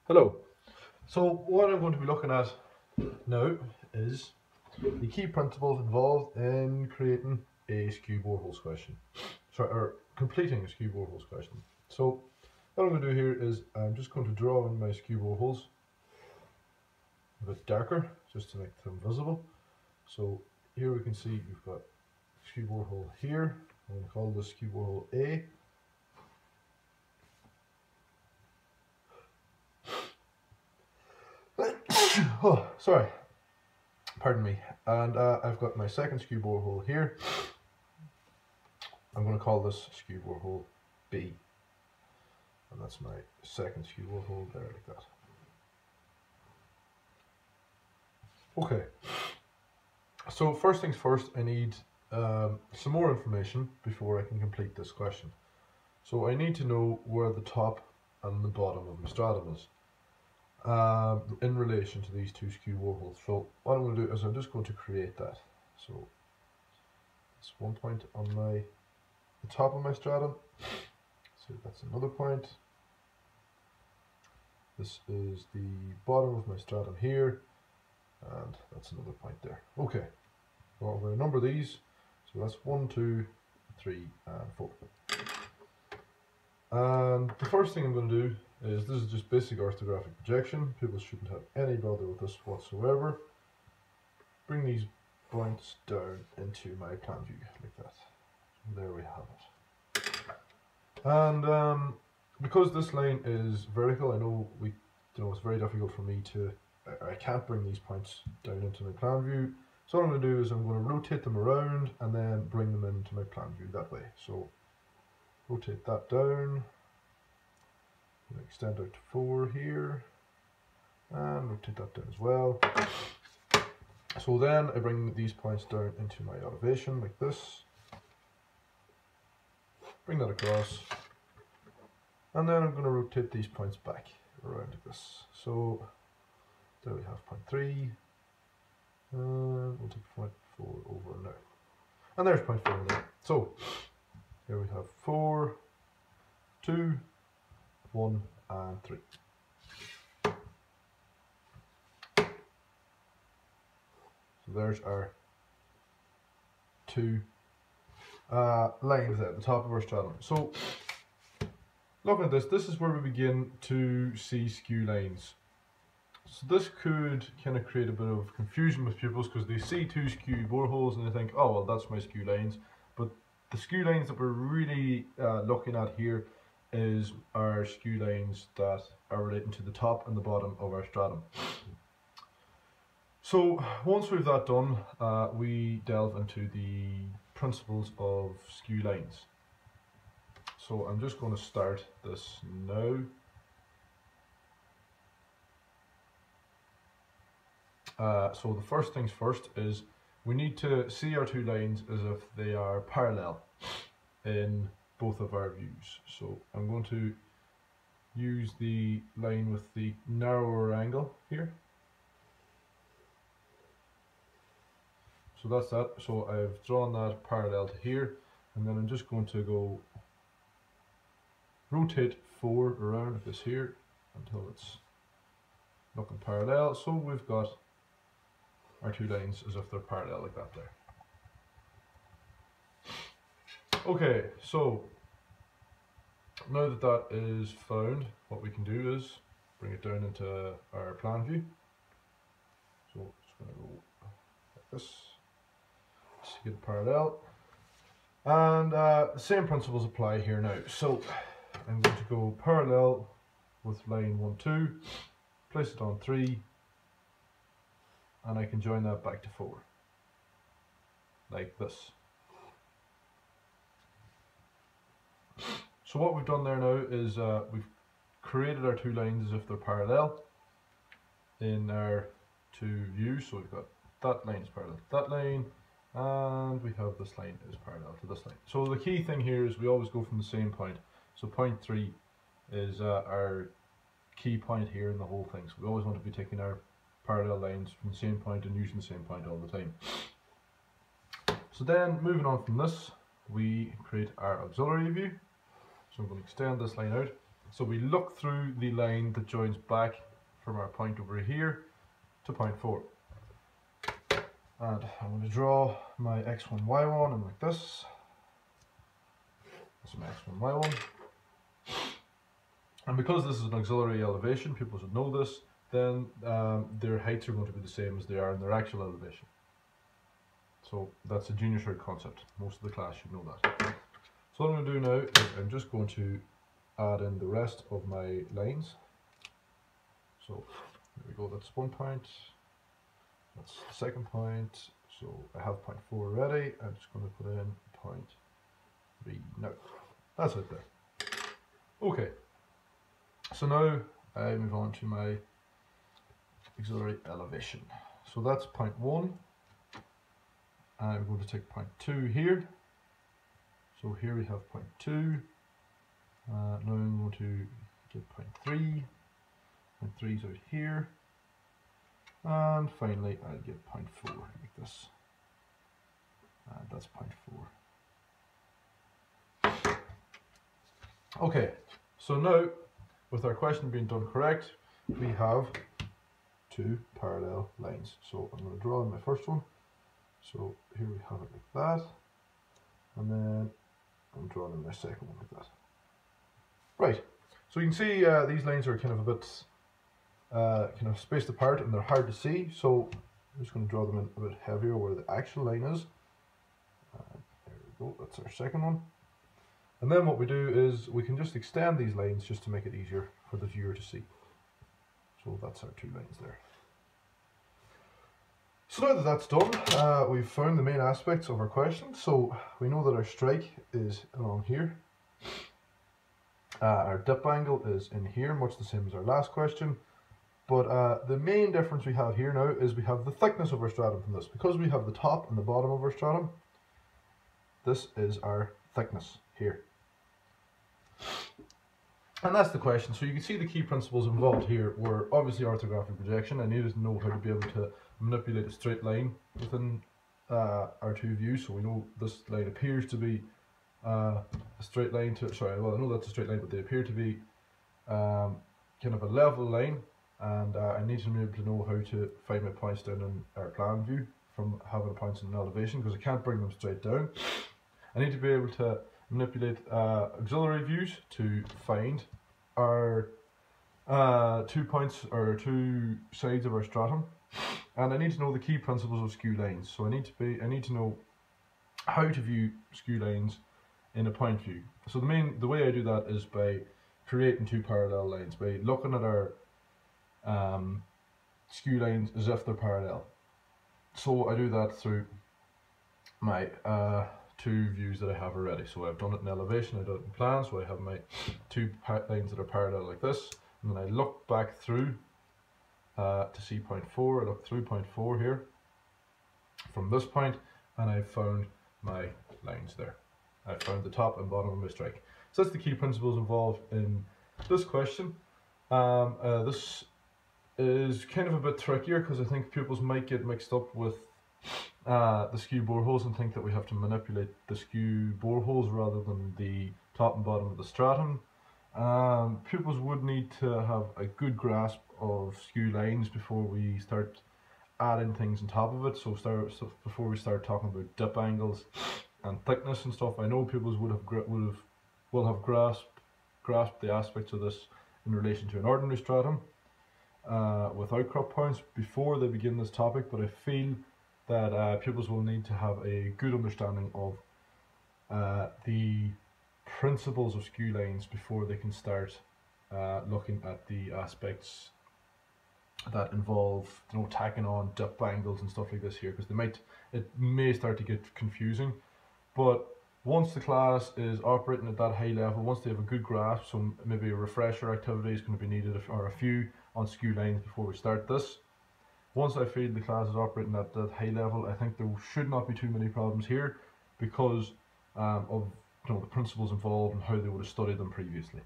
Hello. So what I'm going to be looking at now is the key principles involved in creating a Skew boreholes question. Sorry, or completing a Skew boreholes question. So what I'm going to do here is I'm just going to draw in my Skew boreholes a bit darker just to make them visible. So here we can see we've got Skew borehole here. I'm going to call this Skew borehole A. Oh, sorry. Pardon me. And I've got my second Skew borehole here. I'm going to call this Skew borehole B. And that's my second Skew borehole there, like that. Okay. So first things first, I need some more information before I can complete this question. So I need to know where the top and the bottom of my stratum is in relation to these two Skew boreholes. So what I'm going to do is I'm just going to create that. So it's one point on the top of my stratum. So that's another point. This is the bottom of my stratum here, and that's another point there. Okay, so I'm going to number these. So that's 1, 2, 3, and 4. And the first thing I'm going to do is, this is just basic orthographic projection. People shouldn't have any bother with this whatsoever. Bring these points down into my plan view like that. So there we have it. And because this line is vertical, I know it's very difficult for me to. I can't bring these points down into my plan view. So what I'm going to do is I'm going to rotate them around and then bring them into my plan view that way. So rotate that down, extend out to 4 here, and rotate that down as well. So then I bring these points down into my elevation like this. Bring that across, and then I'm going to rotate these points back around like this. So there we have point 3, and we'll take point 4 over now. And there's point 4 there. So here we have 4, 2, 1, and 3. So there's our two lines at the top of our stratum. So looking at this is where we begin to see skew lines. So this could kind of create a bit of confusion with pupils because they see two skew boreholes and they think, oh well, that's my skew lines. But the skew lines that we're really looking at here is our skew lines that are relating to the top and the bottom of our stratum. So once we've that done, we delve into the principles of skew lines. So I'm just going to start this now. So the first things first is we need to see our two lines as if they are parallel in both of our views. So I'm going to use the line with the narrower angle here. So that's that. So I've drawn that parallel to here, and then I'm just going to go rotate 4 around like this here until it's looking parallel. So we've got our two lines as if they're parallel like that there. Okay, so now that that is found, what we can do is bring it down into our plan view. So it's going to go like this to get parallel, and the same principles apply here now. So I'm going to go parallel with line 1, 2, place it on 3, and I can join that back to 4 like this. So what we've done there now is we've created our two lines as if they're parallel in our two views. So we've got that line is parallel to that line, and we have this line is parallel to this line. So the key thing here is we always go from the same point. So point 3 is our key point here in the whole thing. So we always want to be taking our parallel lines from the same point and using the same point all the time. So then moving on from this, we create our auxiliary view. So I'm going to extend this line out, So we look through the line that joins back from our point over here to point 4. And I'm going to draw my x1, y1 and like this. That's my x1, y1. And because this is an auxiliary elevation, people should know this, then their heights are going to be the same as they are in their actual elevation. So that's a junior cert concept. Most of the class should know that. So what I'm going to do now is I'm just going to add in the rest of my lines. So there we go, that's 1 point, that's the second point, so I have point 4 already. I'm just going to put in point 3 now. That's it there. Okay, so now I move on to my auxiliary elevation. So that's point 1. I'm going to take point 2 here. So here we have point 2. Now I'm going to get point 3. Point 3 is out here. And finally I'll get point 4 like this. And that's point 4. Okay, so now with our question being done correct, we have 2 parallel lines. So I'm going to draw in my first one. So here we have it like that. And then I'm drawing in my second one like that. Right, so you can see these lines are kind of a bit kind of spaced apart and they're hard to see, so I'm just going to draw them in a bit heavier where the actual line is. There we go, that's our second one. And then what we do is we can just extend these lines just to make it easier for the viewer to see. So that's our 2 lines there. So now that that's done, we've found the main aspects of our question. So we know that our strike is along here. Our dip angle is in here, much the same as our last question. But the main difference we have here now is we have the thickness of our stratum from this. Because we have the top and the bottom of our stratum, this is our thickness here. And that's the question. So you can see the key principles involved here were obviously orthographic projection. I needed to know how to be able to manipulate a straight line within our 2 views. So we know this line appears to be a straight line to, sorry, well I know that's a straight line, but they appear to be kind of a level line. And I need to be able to know how to find my points down in our plan view from having points in an elevation, because I can't bring them straight down. I need to be able to manipulate auxiliary views to find our 2 points or 2 sides of our stratum, and I need to know the key principles of skew lines. So I need to know how to view skew lines in a point view. So the way I do that is by creating 2 parallel lines, by looking at our skew lines as if they're parallel. So I do that through my 2 views that I have already. So I've done it in elevation, I've done it in plan, so I have my 2 lines that are parallel like this, and then I look back through to see point 4, I look through point 4 here from this point, and I've found my lines there. I've found the top and bottom of my strike. So that's the key principles involved in this question. This is kind of a bit trickier because I think pupils might get mixed up with the skew boreholes and think that we have to manipulate the skew boreholes rather than the top and bottom of the stratum. Pupils would need to have a good grasp of skew lines before we start adding things on top of it. So before we start talking about dip angles and thickness and stuff, I know pupils will have grasped the aspects of this in relation to an ordinary stratum with outcrop points before they begin this topic, but I feel that pupils will need to have a good understanding of the principles of skew lines before they can start looking at the aspects that involve, you know, tacking on dip angles and stuff like this here, because it may start to get confusing. But once the class is operating at that high level, once they have a good grasp, so maybe a refresher activity is going to be needed, or a few on skew lines before we start this. Once I feel the class is operating at that high level, I think there should not be too many problems here because of the principles involved and how they would have studied them previously.